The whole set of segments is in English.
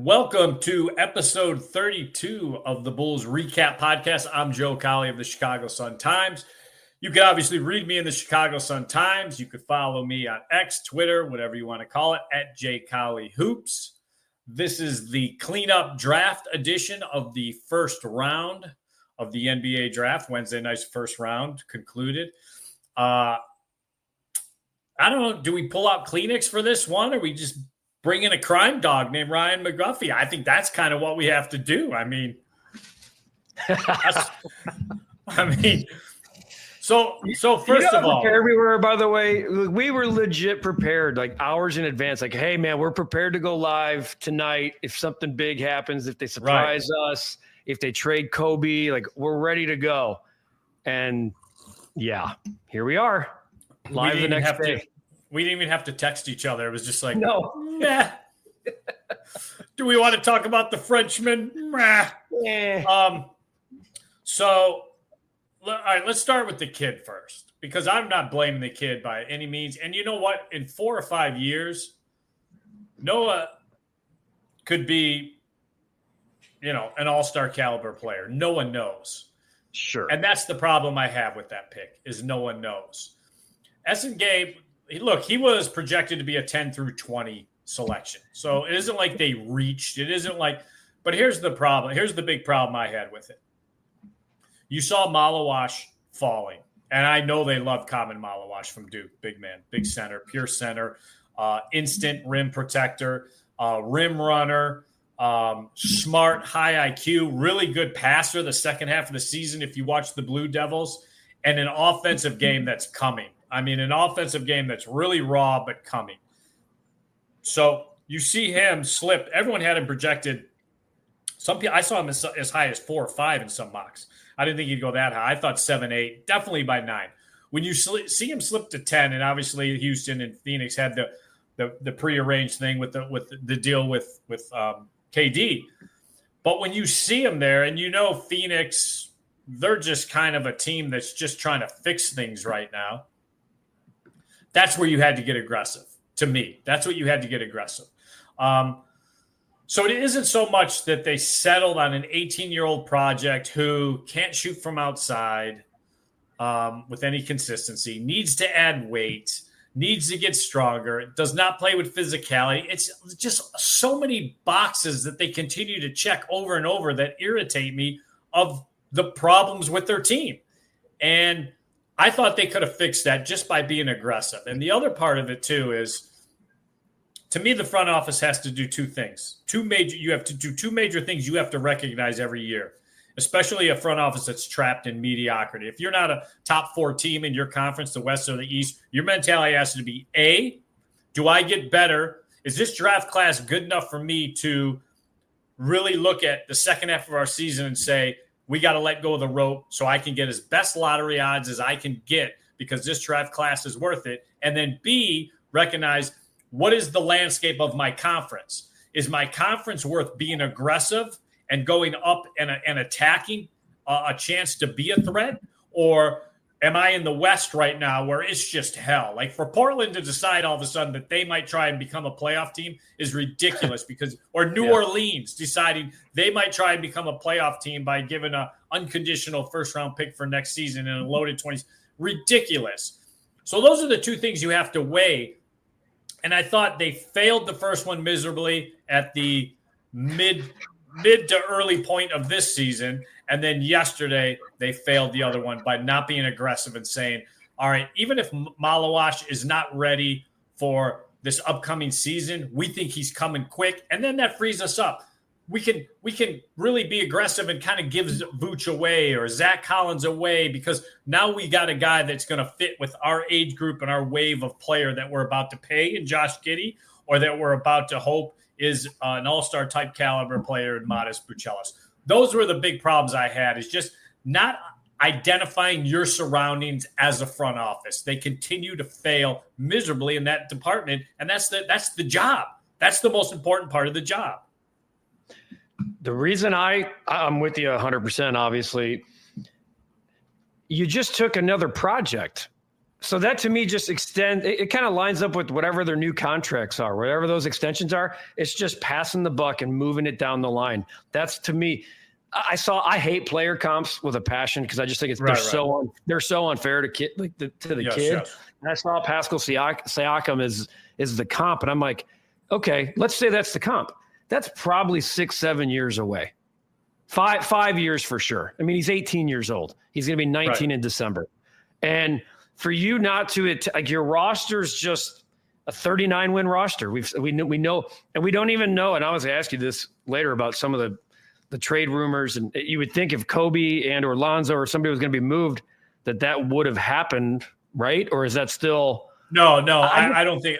Welcome to episode 32 of the Bulls REKAP Podcast. I'm Joe Cowley of the Chicago Sun-Times. You can obviously read me in the Chicago Sun-Times. You could follow me on X, Twitter, whatever you want to call it, at @JCowleyHoops. This is the cleanup draft edition of the first round of the NBA draft. Wednesday night's first round concluded. I don't know. Do we pull out Kleenex for this one, or we just bring in a crime dog named Ryan McGuffey? I think that's kind of what we have to do. So first of all, everywhere, by the way, we were legit prepared, like hours in advance. Like, hey, man, we're prepared to go live tonight if something big happens, if they surprise us, if they trade Kobe, like we're ready to go. And yeah, here we are, live the next day. We didn't even have to text each other. It was just like, no. Yeah. Do we want to talk about the Frenchman? Yeah. So, all right, let's start with the kid first, because I'm not blaming the kid by any means. And you know what? In 4 or 5 years, Noah could be, an all-star caliber player. No one knows. Sure. And that's the problem I have with that pick, is no one knows. Essen Gabe, look, he was projected to be a 10 through 20 selection. So it isn't like they reached. It isn't like – but here's the problem. Here's the big problem I had with it. You saw Malawash falling, and I know they love Common Malawash from Duke. Big man, big center, pure center, instant rim protector, rim runner, smart, high IQ, really good passer the second half of the season if you watch the Blue Devils, and an offensive game that's coming. An offensive game that's really raw but coming. So you see him slip. Everyone had him projected. I saw him as high as 4 or 5 in some mocks. I didn't think he'd go that high. I thought 7, 8, definitely by 9. When you see him slip to 10, and obviously Houston and Phoenix had the prearranged thing with the deal with KD. But when you see him there, and Phoenix, they're just kind of a team that's just trying to fix things right now. That's where you had to get aggressive. To me, that's what you had to get aggressive. So it isn't so much that they settled on an 18-year-old project who can't shoot from outside with any consistency, needs to add weight, needs to get stronger, does not play with physicality. It's just so many boxes that they continue to check over and over that irritate me of the problems with their team. And I thought they could have fixed that just by being aggressive. And the other part of it, too, is, to me, the front office has to do two things. You have to do two major things you have to recognize every year, especially a front office that's trapped in mediocrity. If you're not a top 4 team in your conference, the West or the East, your mentality has to be, A, do I get better? Is this draft class good enough for me to really look at the second half of our season and say, we got to let go of the rope so I can get as best lottery odds as I can get because this draft class is worth it. And then B, recognize, what is the landscape of my conference? Is my conference worth being aggressive and going up and attacking a chance to be a threat? Or am I in the West right now where it's just hell? Like, for Portland to decide all of a sudden that they might try and become a playoff team is ridiculous or New Orleans deciding they might try and become a playoff team by giving an unconditional first-round pick for next season and a loaded 20s. Ridiculous. So those are the two things you have to weigh. And I thought they failed the first one miserably at the mid to early point of this season. And then yesterday they failed the other one by not being aggressive and saying, all right, even if Malawash is not ready for this upcoming season, we think he's coming quick. And then that frees us up. We can really be aggressive and kind of give Vooch away or Zach Collins away, because now we got a guy that's going to fit with our age group and our wave of player that we're about to pay in Josh Giddey, or that we're about to hope is an all-star type caliber player in Modest Buchelis. Those were the big problems I had, is just not identifying your surroundings as a front office. They continue to fail miserably in that department, and that's the job. That's the most important part of the job. The reason I'm with you 100%, obviously, you just took another project So that to me just it kind of lines up with whatever their new contracts are, whatever those extensions are. It's just passing the buck and moving it down the line. That's to me. I hate player comps with a passion because I just think they're so unfair to kid to the kid. Yes. And I saw Pascal Siakam is the comp, and I'm like, okay, let's say that's the comp. That's probably 6-7 years away. Five years for sure. I mean, he's 18 years old. He's going to be 19 in December, and for you not to like your roster's just a 39-win roster. We know, and we don't even know. And I was going to ask you this later about some of the trade rumors. And you would think if Kobe and or Lonzo or somebody was going to be moved, that would have happened, right? Or is that still? No, I don't think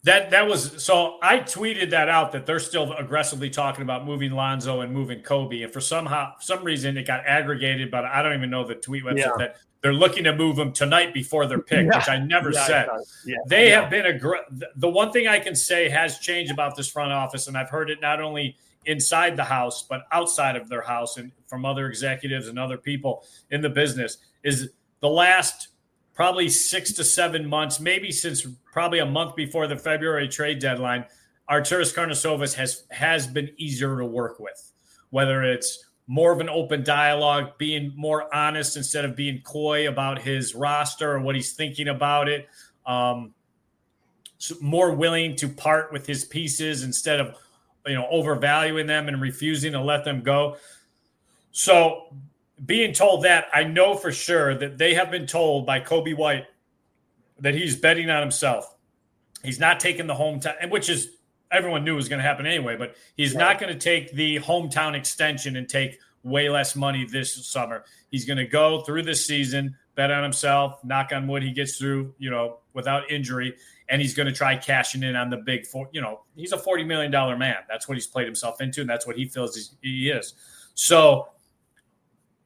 that was. So I tweeted that out that they're still aggressively talking about moving Lonzo and moving Kobe, and for some reason it got aggregated. But I don't even know the tweet website that. They're looking to move them tonight before their pick, which I never said. They have been the one thing I can say has changed about this front office, and I've heard it not only inside the house but outside of their house and from other executives and other people in the business, is the last probably 6 to 7 months, maybe since probably a month before the February trade deadline, Arturas Karnisovas has been easier to work with, whether it's more of an open dialogue, being more honest instead of being coy about his roster or what he's thinking about it. So more willing to part with his pieces instead of, overvaluing them and refusing to let them go. So being told that, I know for sure that they have been told by Kobe White that he's betting on himself. He's not taking the hometown, which is, everyone knew was going to happen anyway, but he's not going to take the hometown extension and take way less money this summer. He's going to go through this season, bet on himself, knock on wood, he gets through, without injury, and he's going to try cashing in on the big four. He's a $40 million man. That's what he's played himself into, and that's what he feels he is. So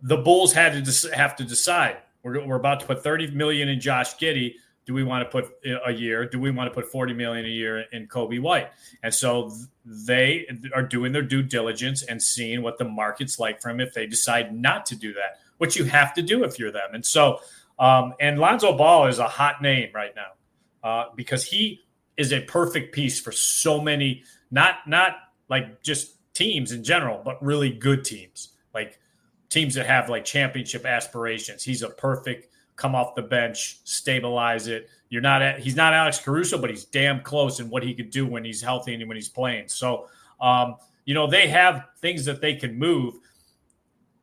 the Bulls have to decide. We're about to put $30 million in Josh Giddey. Do we want to put a year? Do we want to put $40 million a year in Kobe White? And so they are doing their due diligence and seeing what the market's like for him if they decide not to do that, which you have to do if you're them. And so, and Lonzo Ball is a hot name right now because he is a perfect piece for so many, not like just teams in general, but really good teams, like teams that have like championship aspirations. He's a perfect come off the bench, stabilize it. He's not Alex Caruso, but he's damn close in what he could do when he's healthy and when he's playing. So, they have things that they can move.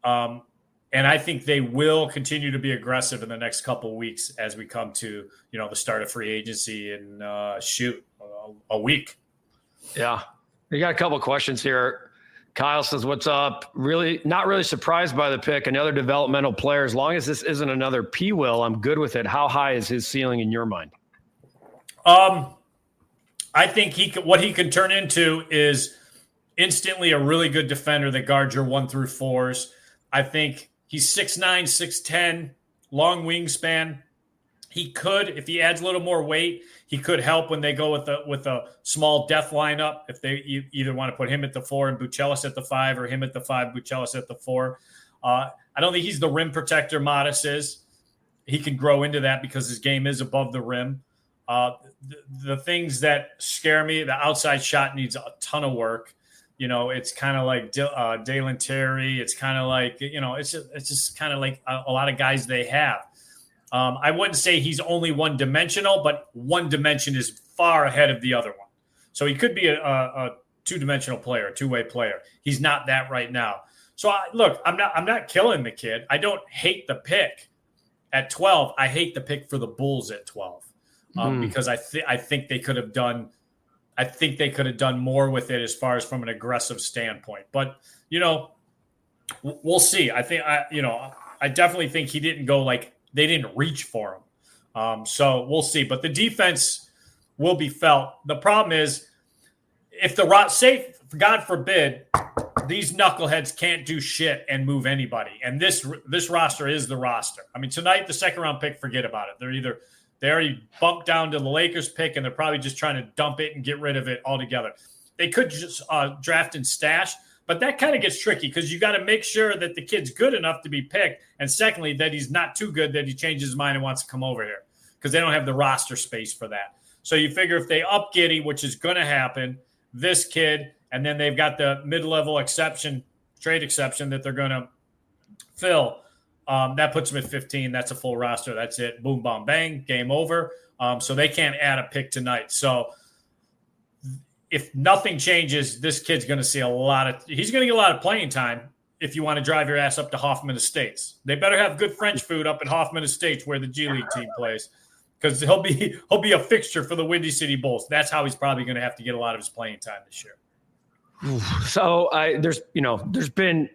And I think they will continue to be aggressive in the next couple of weeks as we come to, the start of free agency in a week. Yeah. We got a couple of questions here. Kyle says, what's up? Not really surprised by the pick. Another developmental player. As long as this isn't another P-Will, I'm good with it. How high is his ceiling in your mind? I think what he can turn into is instantly a really good defender that guards your 1 through 4s. I think he's 6'9", 6'10", long wingspan. He could, if he adds a little more weight, he could help when they go with a small death lineup. If they either want to put him at the 4 and Buchelis at the 5, or him at the 5, Buchelis at the 4. I don't think he's the rim protector Modis is. He can grow into that because his game is above the rim. The things that scare me, the outside shot needs a ton of work. It's kind of like Dalen Terry. It's kind of like, it's just kind of like a lot of guys they have. I wouldn't say he's only one-dimensional, but one dimension is far ahead of the other one. So he could be a two-dimensional player, a two-way player. He's not that right now. So I'm not killing the kid. I don't hate the pick at 12. I hate the pick for the Bulls at 12 because I think they could have done. I think they could have done more with it as far as from an aggressive standpoint. But we'll see. I think I definitely think he didn't go like. They didn't reach for him. So we'll see. But the defense will be felt. The problem is if God forbid, these knuckleheads can't do shit and move anybody. And this roster is the roster. I mean, tonight, the second-round pick, forget about it. They already bumped down to the Lakers pick, and they're probably just trying to dump it and get rid of it altogether. They could just draft and stash. But that kind of gets tricky because you got to make sure that the kid's good enough to be picked. And secondly, that he's not too good that he changes his mind and wants to come over here. because they don't have the roster space for that. So you figure if they up Giddey, which is going to happen, this kid, and then they've got the mid-level trade exception that they're going to fill, that puts them at 15. That's a full roster. That's it. Boom, bam, bang, game over. So they can't add a pick tonight. So if nothing changes, this kid's going to see he's going to get a lot of playing time if you want to drive your ass up to Hoffman Estates. They better have good French food up at Hoffman Estates where the G League team plays, because he'll be a fixture for the Windy City Bulls. That's how he's probably going to have to get a lot of his playing time this year. So there's been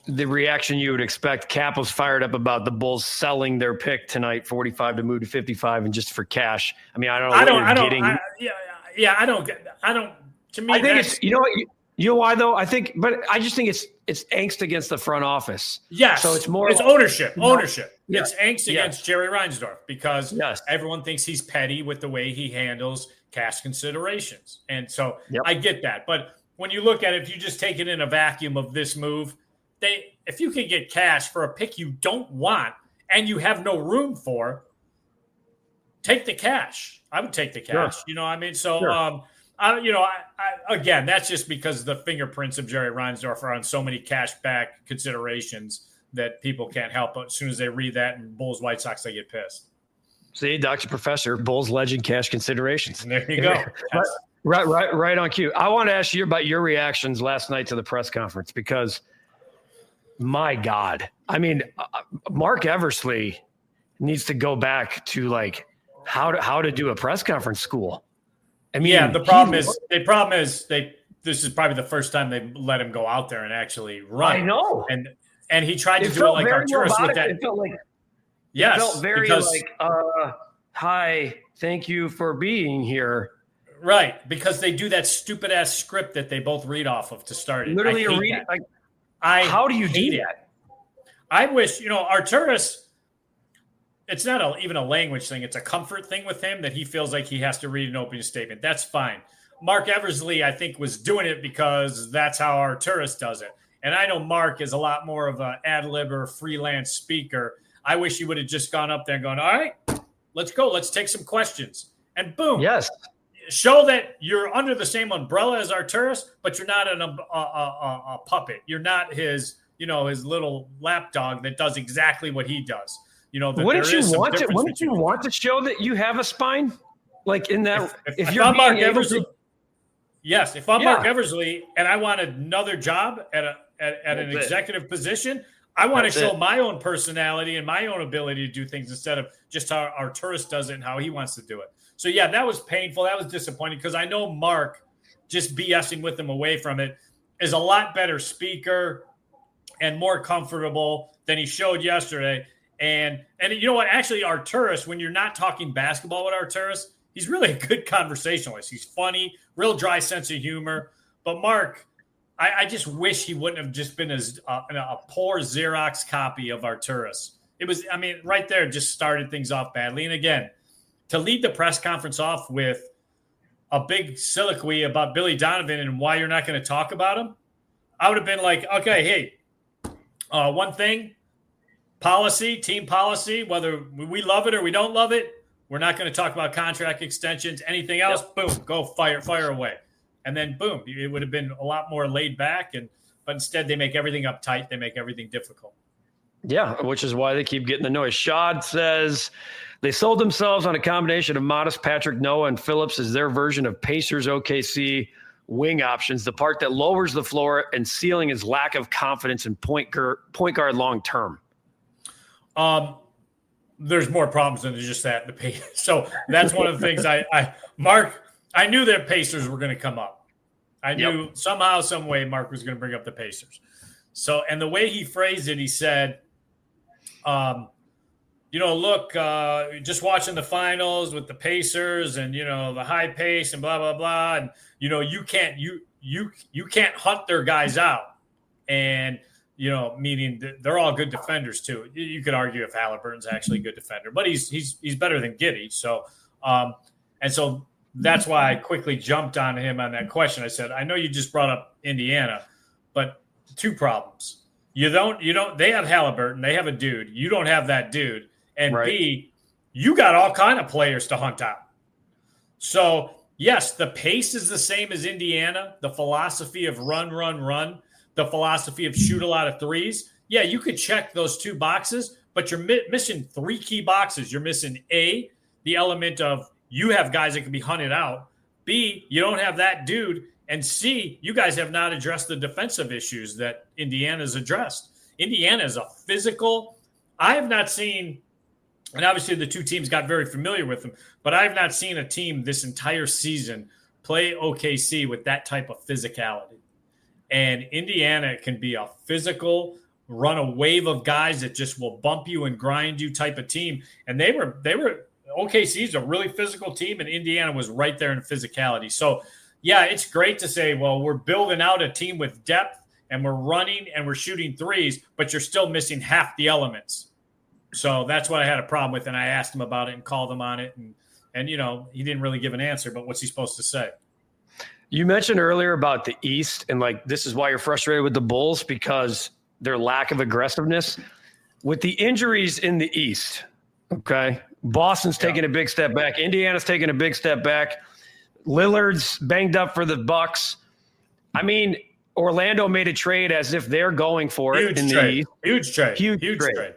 the reaction you would expect. Cap was fired up about the Bulls selling their pick tonight, 45 to move to 55, and just for cash. I mean, I don't know what you're getting. I don't. To me, I think it's you know why though. I just think it's angst against the front office. Yes, so it's ownership. Yeah. It's angst against Jerry Reinsdorf because yes. everyone thinks he's petty with the way he handles cash considerations, and so I get that. But when you look at it, if you just take it in a vacuum of this move, if you can get cash for a pick you don't want and you have no room for, take the cash. I would take the cash. Sure. You know what I mean? So, sure. Again, that's just because the fingerprints of Jerry Reinsdorf are on so many cash back considerations that people can't help. But as soon as they read that in Bulls White Sox, they get pissed. See, Dr. Professor, Bulls legend cash considerations. And there you go. Right on cue. I want to ask you about your reactions last night to the press conference, because my God, I mean, Mark Eversley needs to go back to like how to do a press conference school. I mean, the problem is this is probably the first time they let him go out there and actually run. I know. And he tried to do it like Arturis with that. It felt like, yes, it felt very hi, thank you for being here. Right, because they do that stupid ass script that they both read off of to start it. Literally how do you do that? I wish, Arturis, it's not even a language thing. It's a comfort thing with him that he feels like he has to read an opening statement. That's fine. Mark Eversley, I think, was doing it because that's how Arturis does it. And I know Mark is a lot more of an ad-lib or freelance speaker. I wish he would have just gone up there and gone, all right, let's go. Let's take some questions. And boom. Yes. Show that you're under the same umbrella as Arturis, but you're not a puppet. You're not his little lapdog that does exactly what he does. Wouldn't you want to show that you have a spine? Like in that, if you're Mark Eversley, yes. If I'm Mark Eversley and I want another job at an executive position, I want to show my own personality and my own ability to do things instead of just how Arturis does it and how he wants to do it. So, that was painful. That was disappointing because I know Mark, just BSing with him away from it, is a lot better speaker and more comfortable than he showed yesterday. And you know what? Actually, Arturis, when you're not talking basketball with Arturis, he's really a good conversationalist. He's funny, real dry sense of humor. But Mark, I just wish he wouldn't have just been a poor Xerox copy of Arturis. It was, right there just started things off badly. And again, to lead the press conference off with a big soliloquy about Billy Donovan and why you're not going to talk about him, I would have been like, okay, hey, one thing, team policy, whether we love it or we don't love it, we're not going to talk about contract extensions, anything else, boom, go fire away. And then boom, it would have been a lot more laid back. But instead they make everything uptight. They make everything difficult. Yeah, which is why they keep getting the noise. Shad says they sold themselves on a combination of modest Patrick Noah and Phillips as their version of Pacers OKC wing options. The part that lowers the floor and ceiling is lack of confidence in point guard long term. There's more problems than just that. So that's one of the things Mark, I knew that Pacers were going to come up. I knew somehow, some way Mark was going to bring up the Pacers. So, and the way he phrased it, he said, look, just watching the finals with the Pacers and, the high pace and blah, blah, blah. And, you can't hunt their guys out. And, meaning they're all good defenders too. You could argue if Halliburton's actually a good defender, but he's better than Giddey. So, and so that's why I quickly jumped on him on that question. I said, I know you just brought up Indiana, but two problems. They have Halliburton. They have a dude. You don't have that dude. And right. B, you got all kind of players to hunt out. So, yes, the pace is the same as Indiana, the philosophy of run, the philosophy of shoot a lot of threes. Yeah, you could check those 2 boxes, but you're missing 3 key boxes. You're missing A, the element of you have guys that can be hunted out. B, you don't have that dude. And C, you guys have not addressed the defensive issues that Indiana's addressed. Indiana is a physical. I have not seen, and obviously the 2 teams got very familiar with them, but I have not seen a team this entire season play OKC with that type of physicality. And Indiana can be a physical, run a wave of guys that just will bump you and grind you type of team. And they were OKC's a really physical team, and Indiana was right there in physicality. So, yeah, it's great to say, well, we're building out a team with depth, and we're running and we're shooting threes, but you're still missing half the elements. So that's what I had a problem with, and I asked him about it and called him on it. And you know, he didn't really give an answer, but what's he supposed to say? You mentioned earlier about the East, and like this is why you're frustrated with the Bulls, because their lack of aggressiveness. With the injuries in the East, okay, Boston's taking a big step back. Indiana's taking a big step back. Lillard's banged up for the Bucks. I mean, Orlando made a trade as if they're going for it in the East. Huge trade.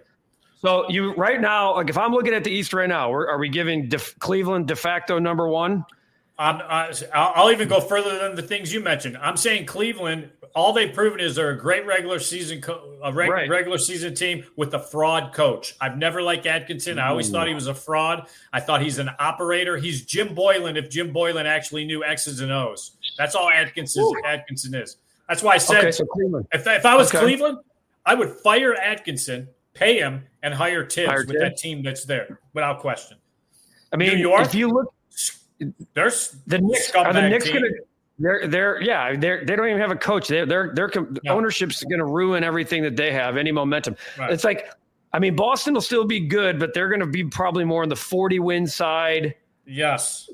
So you right now, like if I'm looking at the East right now, are we giving Cleveland de facto number 1? I'll even go further than the things you mentioned. I'm saying Cleveland, all they've proven is they're a great regular season regular season team with a fraud coach. I've never liked Atkinson. I always thought he was a fraud. I thought he's an operator. He's Jim Boylan if Jim Boylan actually knew X's and O's. That's all Atkinson is. That's why I said if I was Cleveland, I would fire Atkinson, pay him, and hire Tibbs with that team that's there without question. I mean, New York, if you look, there's the Knicks. Are the Knicks going to? They don't even have a coach. Their ownership's going to ruin everything that they have, any momentum. Right. It's like, I mean, Boston will still be good, but they're going to be probably more on the 40-win side. Yes.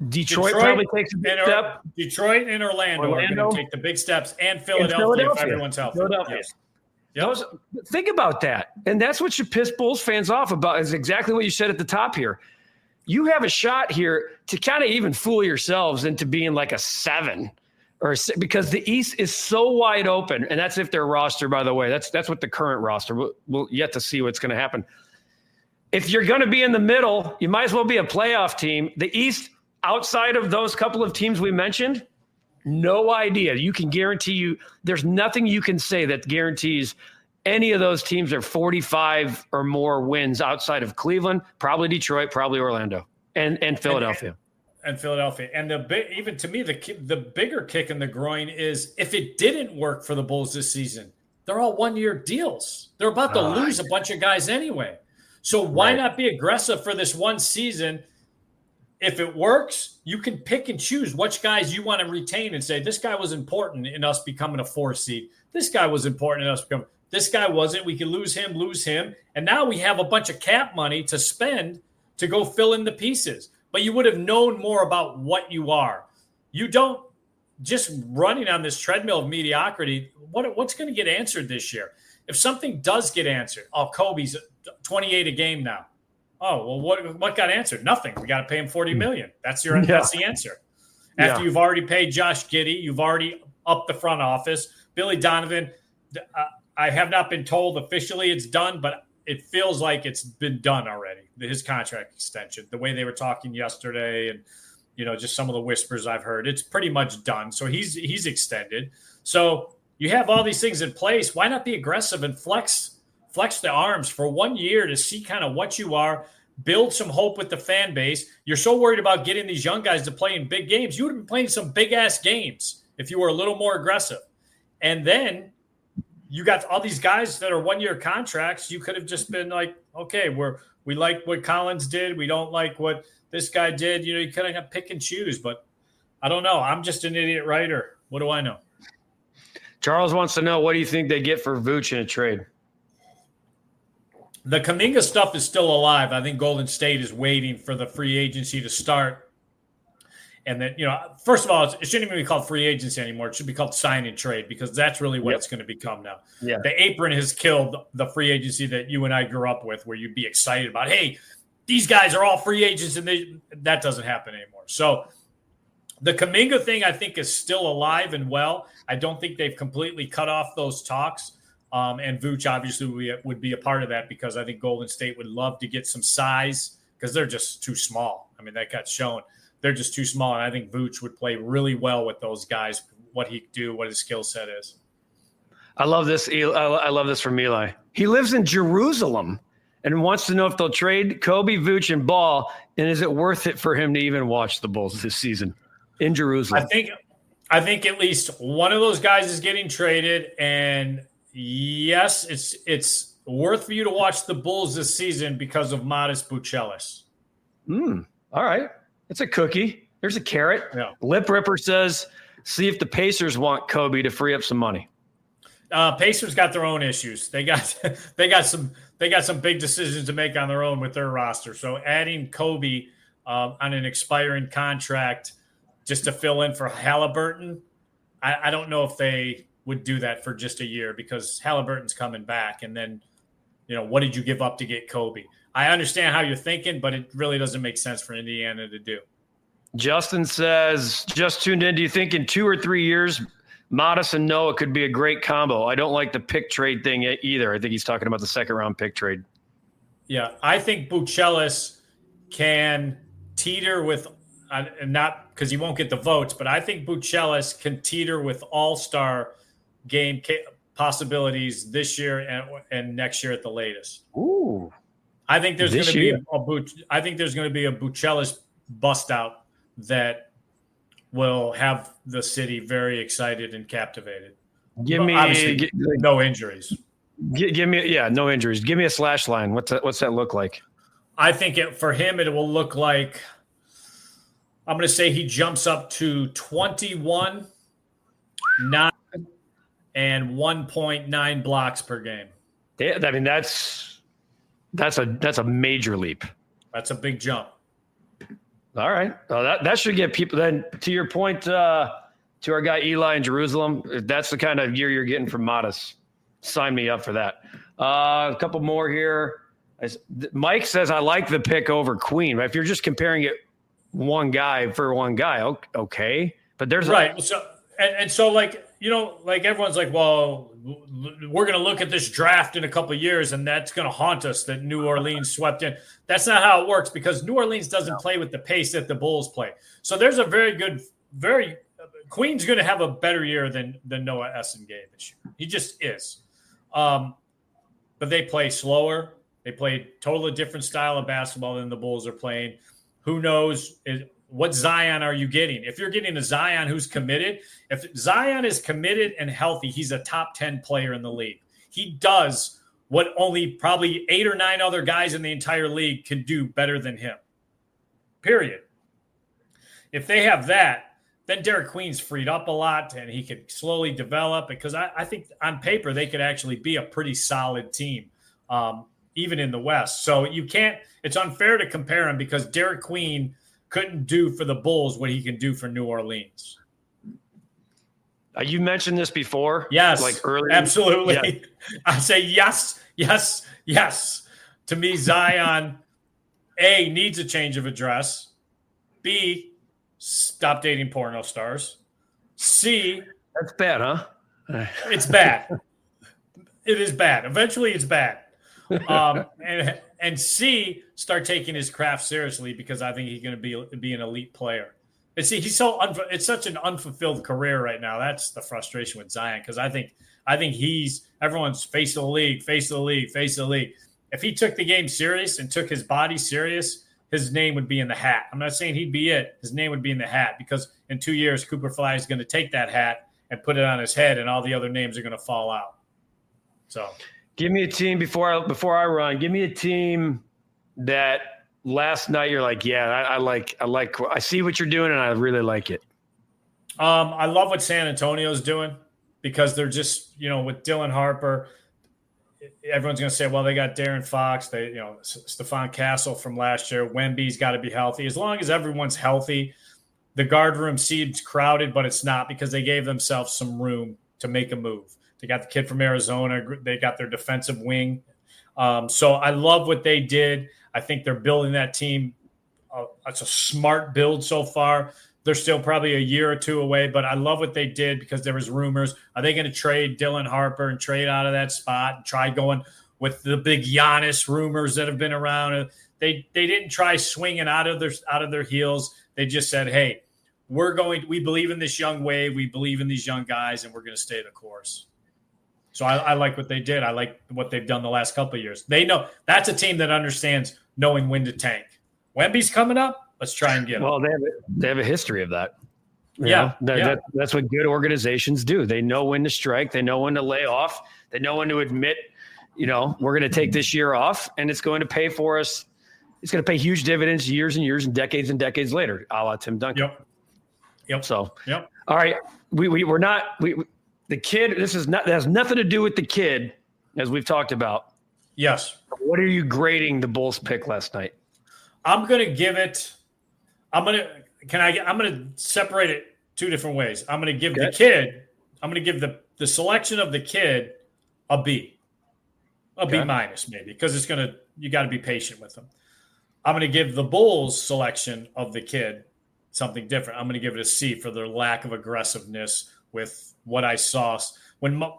Detroit probably takes a big step. Detroit and Orlando are going to take the big steps, and Philadelphia if everyone's healthy. Yes. Yep. Think about that. And that's what should piss Bulls fans off about is exactly what you said at the top here. You have a shot here to kind of even fool yourselves into being like a 7 or because the East is so wide open. And that's if their roster, by the way, that's what the current roster. We'll yet to see what's going to happen. If you're going to be in the middle, you might as well be a playoff team. The East, outside of those couple of teams we mentioned, no idea. You can guarantee there's nothing you can say that guarantees any of those teams are 45 or more wins outside of Cleveland, probably Detroit, probably Orlando, and Philadelphia. And Philadelphia. And even to me, the bigger kick in the groin is if it didn't work for the Bulls this season, they're all 1-year deals. They're about to lose a bunch of guys anyway. So why not be aggressive for this one season? If it works, you can pick and choose which guys you want to retain and say, this guy was important in us becoming a 4 seed. This guy was important in us becoming. This guy wasn't. We could lose him. And now we have a bunch of cap money to spend to go fill in the pieces. But you would have known more about what you are. You don't just running on this treadmill of mediocrity. What's going to get answered this year? If something does get answered, Kobe's 28 a game now. Oh, well, what got answered? Nothing. We got to pay him $40 million. That's the answer. After you've already paid Josh Giddey, you've already upped the front office. Billy Donovan, I have not been told officially it's done, but it feels like it's been done already. His contract extension, the way they were talking yesterday, and just some of the whispers I've heard, it's pretty much done. So he's extended. So you have all these things in place. Why not be aggressive and flex the arms for 1 year to see kind of what you are, build some hope with the fan base. You're so worried about getting these young guys to play in big games. You would have been playing some big-ass games if you were a little more aggressive. And then you got all these guys that are 1-year contracts. You could have just been like, okay, we like what Collins did. We don't like what this guy did. You kind of pick and choose. But I don't know. I'm just an idiot writer. What do I know? Charles wants to know, what do you think they get for Vooch in a trade? The Kuminga stuff is still alive. I think Golden State is waiting for the free agency to start. And then, first of all, it shouldn't even be called free agency anymore. It should be called sign and trade because that's really what it's going to become now. Yeah. The apron has killed the free agency that you and I grew up with, where you'd be excited about, hey, these guys are all free agents, and that doesn't happen anymore. So the Kuminga thing, I think, is still alive and well. I don't think they've completely cut off those talks. And Vooch obviously would be a part of that because I think Golden State would love to get some size because they're just too small. I mean, that got shown. They're just too small, and I think Vooch would play really well with those guys, what he could do, what his skill set is. I love this. I love this from Eli. He lives in Jerusalem and wants to know if they'll trade Kobe, Vooch, and Ball, and is it worth it for him to even watch the Bulls this season in Jerusalem? I think at least one of those guys is getting traded, and yes, it's worth for you to watch the Bulls this season because of Modest Buchelis. All right. It's a cookie. There's a carrot. Yeah. Lip Ripper says, see if the Pacers want Kobe to free up some money. Pacers got their own issues. They got some big decisions to make on their own with their roster. So adding Kobe on an expiring contract just to fill in for Halliburton, I don't know if they would do that for just a year because Halliburton's coming back. And then, what did you give up to get Kobe? I understand how you're thinking, but it really doesn't make sense for Indiana to do. Justin says, just tuned in. Do you think in 2 or 3 years, Modest and Noah could be a great combo? I don't like the pick trade thing either. I think he's talking about the second-round pick trade. Yeah, I think Buchelis can teeter with not because he won't get the votes, but I think Buchelis can teeter with all-star game possibilities this year and next year at the latest. Ooh. I think there's going to be a Buchelis bust out that will have the city very excited and captivated. No injuries. Give me no injuries. Give me a slash line. What's that look like? I think for him it will look like I'm going to say he jumps up to 21, 9, and 1.9 blocks per game. I mean that's a major leap. That's a big jump. All right. Well, that should get people then to your point to our guy Eli in Jerusalem. If that's the kind of year you're getting from Modest, sign me up for that. A couple more here. Mike says, I like the pick over Queen. If you're just comparing it one guy for one guy, okay. But there's right. So like everyone's like, well, we're going to look at this draft in a couple of years, and that's going to haunt us that New Orleans swept in. That's not how it works because New Orleans doesn't play with the pace that the Bulls play. So there's a Queen's going to have a better year than Noah Essengate this year. He just is. But they play slower. They play totally different style of basketball than the Bulls are playing. Who knows what Zion are you getting? If you're getting a Zion who's committed, if Zion is committed and healthy, he's a top 10 player in the league. He does what only probably 8 or 9 other guys in the entire league can do better than him. Period. If they have that, then Derek Queen's freed up a lot and he could slowly develop because I think on paper they could actually be a pretty solid team, even in the West. So it's unfair to compare him because Derek Queen couldn't do for the Bulls what he can do for New Orleans. You mentioned this before. Yes, like earlier. Absolutely. Yeah. I say yes. To me, Zion, A, needs a change of address. B, stop dating porno stars. C, that's bad, huh? It's bad. It is bad. Eventually, it's bad. And C, start taking his craft seriously because I think he's going to be an elite player. And see, it's such an unfulfilled career right now. That's the frustration with Zion because I think he's everyone's face of the league. If he took the game serious and took his body serious, his name would be in the hat. I'm not saying he'd be it. His name would be in the hat because in 2 years, Cooper Fly is going to take that hat and put it on his head, and all the other names are going to fall out. So. Give me a team before I run. Give me a team that last night you're like, yeah, I see what you're doing and I really like it. I love what San Antonio's doing because they're just, with Dylan Harper, everyone's going to say, well, they got Darren Fox, Stephon Castle from last year. Wemby's got to be healthy. As long as everyone's healthy, the guard room seems crowded, but it's not because they gave themselves some room to make a move. They got the kid from Arizona. They got their defensive wing. So I love what they did. I think they're building that team. It's a smart build so far. They're still probably a year or two away, but I love what they did because there was rumors. Are they going to trade Dylan Harper and trade out of that spot and try going with the big Giannis rumors that have been around? They didn't try swinging out of their heels. They just said, hey, we believe in this young wave. We believe in these young guys, and we're going to stay the course. So I like what they did. I like what they've done the last couple of years. They know that's a team that understands knowing when to tank. Wemby's coming up. Let's try and get them. Well, they have a history of that. Yeah. That's what good organizations do. They know when to strike. They know when to lay off. They know when to admit, we're going to take this year off, and it's going to pay for us. It's going to pay huge dividends years and years and decades later, a la Tim Duncan. Yep. So, all right. We're not the kid. That has nothing to do with the kid, as we've talked about. Yes. What are you grading the Bulls pick last night? I'm going to give it. I'm going to separate it two different ways. I'm going to give the kid. I'm going to give the selection of the kid a B. B minus maybe, because you got to be patient with them. I'm going to give the Bulls selection of the kid something different. I'm going to give it a C for their lack of aggressiveness with what I saw.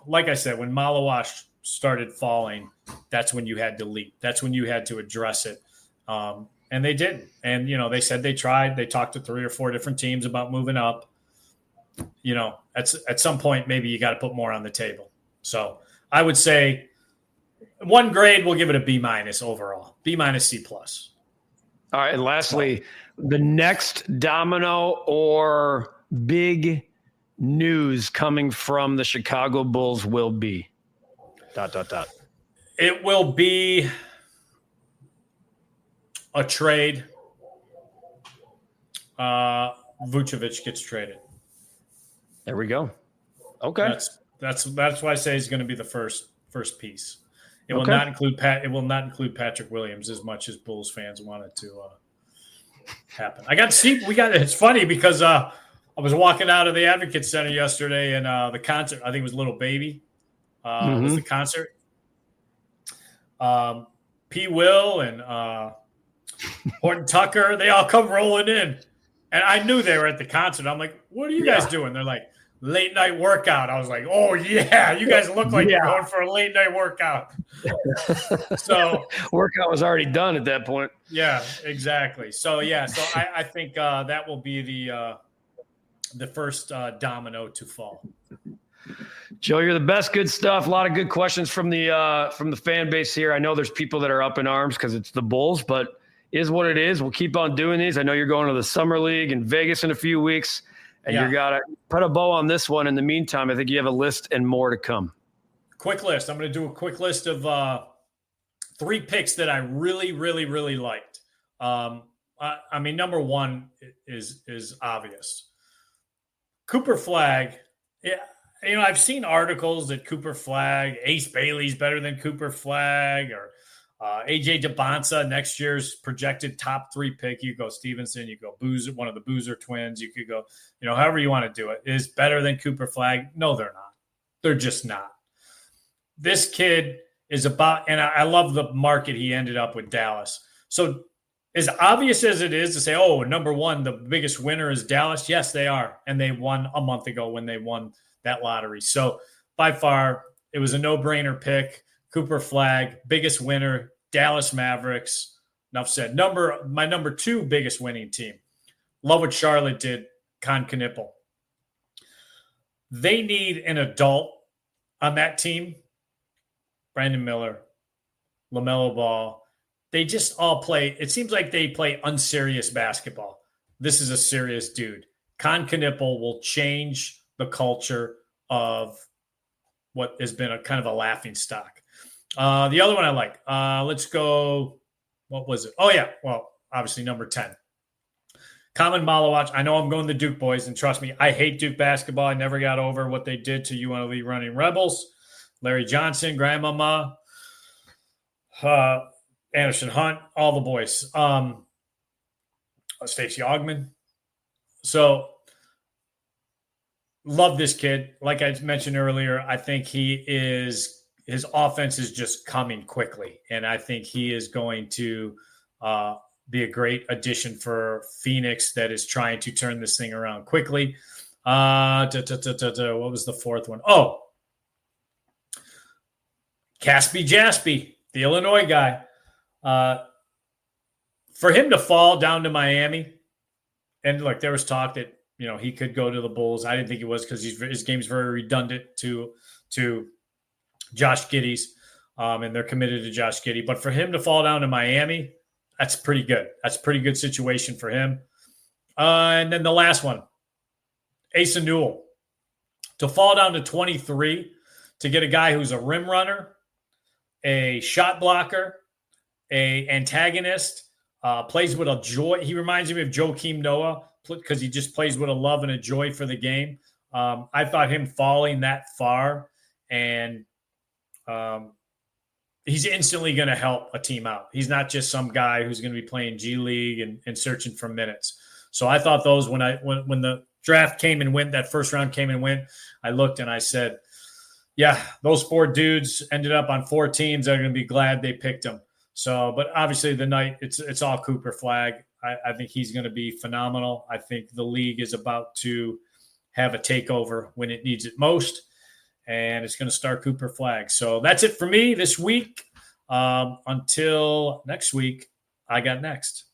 Like I said, when Malawash started falling, that's when you had to leap. That's when you had to address it. And they didn't. And, they said they tried. They talked to 3 or 4 different teams about moving up. At some point, maybe you got to put more on the table. So I would say one grade, we'll give it a B minus overall. B minus C plus. All right. And lastly, the next domino or big news coming from the Chicago Bulls will be ... It will be a trade. Vucevic gets traded. There we go. Okay. That's why I say he's going to be the first piece. It will not include Patrick Williams as much as Bulls fans want it to happen. It's funny because I was walking out of the Advocate Center yesterday and the concert, I think it was Little Baby, was the concert. P. Will and Horton Tucker, they all come rolling in. And I knew they were at the concert. I'm like, what are you guys doing? They're like, late night workout. I was like, oh, yeah, you guys look like you're going for a late night workout. So workout was already done at that point. Yeah, exactly. So I think that will be the first domino to fall. Joe, you're the best. Good stuff. A lot of good questions from the fan base here. I know there's people that are up in arms because it's the Bulls, but is what it is. We'll keep on doing these. I know you're going to the Summer League in Vegas in a few weeks, and you got to put a bow on this one. In the meantime, I think you have a list and more to come. Quick list. I'm going to do a quick list of 3 picks that I really, really, really liked. I mean, number one is obvious. Cooper Flagg. Yeah, I've seen articles that Cooper Flagg, Ace Bailey's better than Cooper Flagg, or AJ DeBonsa, next year's projected top 3 pick. You go Stevenson, you go Boozer, one of the Boozer twins. You could go, however you want to do it. Is better than Cooper Flagg? No, they're not. They're just not. This kid is about, and I love the market he ended up with, Dallas. So as obvious as it is to say, number one, the biggest winner is Dallas. Yes, they are. And they won a month ago when they won that lottery. So by far, it was a no-brainer pick. Cooper Flagg, biggest winner, Dallas Mavericks. Enough said. My number 2 biggest winning team. Love what Charlotte did, Con Knipple. They need an adult on that team. Brandon Miller, LaMelo Ball. They just all play. It seems like they play unserious basketball. This is a serious dude. Con Knipple will change the culture of what has been a kind of a laughing stock. The other one I like. Let's go. What was it? Oh, yeah. Well, obviously number 10. Common Malawach. I know I'm going the Duke boys, and trust me, I hate Duke basketball. I never got over what they did to UNLV Running Rebels. Larry Johnson, Grandmama, Anderson Hunt, all the boys. Stacey Augman. So, love this kid. Like I mentioned earlier, I think his offense is just coming quickly. And I think he is going to be a great addition for Phoenix that is trying to turn this thing around quickly. What was the fourth one? Oh, Caspi Jaspy, the Illinois guy. For him to fall down to Miami, and look, there was talk that he could go to the Bulls. I didn't think he was because his game's very redundant to Josh Giddey's, and they're committed to Josh Giddey. But for him to fall down to Miami, that's pretty good. That's a pretty good situation for him. And then the last one, Asa Newell, to fall down to 23 to get a guy who's a rim runner, a shot blocker, a antagonist, plays with a joy. He reminds me of Joakim Noah because he just plays with a love and a joy for the game. I thought him falling that far, and he's instantly going to help a team out. He's not just some guy who's going to be playing G League and searching for minutes. So I thought those when the draft came and went, that first round came and went, I looked and I said, yeah, those 4 dudes ended up on 4 teams that are going to be glad they picked him. So, but obviously the night it's all Cooper Flag. I think he's going to be phenomenal. I think the league is about to have a takeover when it needs it most, and it's going to start Cooper Flag. So that's it for me this week. Until next week, I got next.